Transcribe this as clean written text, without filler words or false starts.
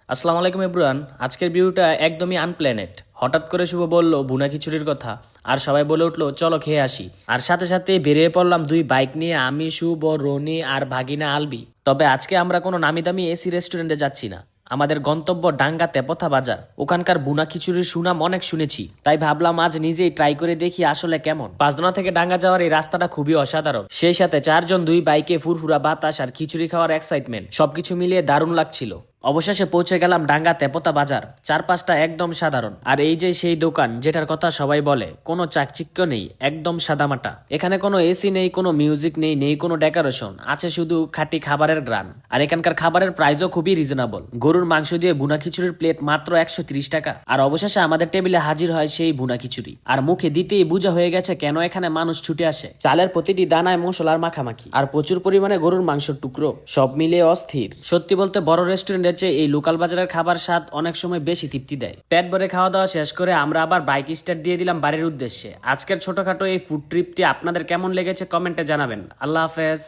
আসসালামু আলাইকুম এভরিওয়ান। আজকের ভিডিওটা একদমই আনপ্ল্যানেড। হঠাৎ করে শুভ বলল ভুনা খিচুড়ির কথা, আর সবাই বলে উঠলো চলো খেয়ে আসি। আর সাথে সাথে বেরিয়ে পড়লাম দুই বাইক নিয়ে, আমি, শুভ, রনি আর ভাগিনা আলবি। তবে আজকে আমরা কোনো নামি দামি এসি রেস্টুরেন্টে যাচ্ছি না। আমাদের গন্তব্য ডাঙ্গা তেপথা বাজার। ওখানকার বুনা খিচুড়ির সুনাম অনেক শুনেছি, তাই ভাবলাম আজ নিজেই ট্রাই করে দেখি আসলে কেমন। পাঁচদোনা থেকে ডাঙ্গা যাওয়ার এই রাস্তাটা খুবই অসাধারণ, সেই সাথে চারজন, দুই বাইকে, ফুরফুরা বাতাস আর খিচুড়ি খাওয়ার এক্সাইটমেন্ট, সবকিছু মিলিয়ে দারুণ লাগছিল। অবশেষে পৌঁছে গেলাম ডাঙ্গা তেপতা বাজার। চারপাশটা একদম সাধারণ, আর এই যে সেই দোকান যেটার কথা সবাই বলে, কোনো চাকচিক্য নেই, একদম সাদামাটা। এখানে কোনো এসি নেই, কোনো মিউজিক নেই, নেই কোনো ডেকোরেশন, আছে শুধু খাঁটি খাবারের গ্রান। আর এখানকার খাবারের প্রাইসও খুবই রিজনেবল। গরুর মাংস দিয়ে ভুনা খিচুড়ির প্লেট মাত্র 130 টাকা। আর অবশেষে আমাদের টেবিলে হাজির হয় সেই ভুনা খিচুড়ি, আর মুখে দিতেই বোঝা হয়ে গেছে কেন এখানে মানুষ ছুটে আসে। চালের প্রতিটি দানায় মশলার মাখামাখি, আর প্রচুর পরিমাণে গরুর মাংসের টুকরো, সব মিলিয়ে অস্থির। সত্যি বলতে বড় রেস্টুরেন্টের চেয়ে এই লোকাল বাজারের খাবার স্বাদ অনেক সময় বেশি তৃপ্তি দেয়। পেট ভরে খাওয়া দাওয়া শেষ করে আমরা আবার বাইক স্টার্ট দিয়ে দিলাম বাড়ির উদ্দেশ্যে। আজকের ছোটখাটো এই ফুড ট্রিপটি আপনাদের কেমন লেগেছে কমেন্টে জানাবেন। আল্লাহ হাফেজ।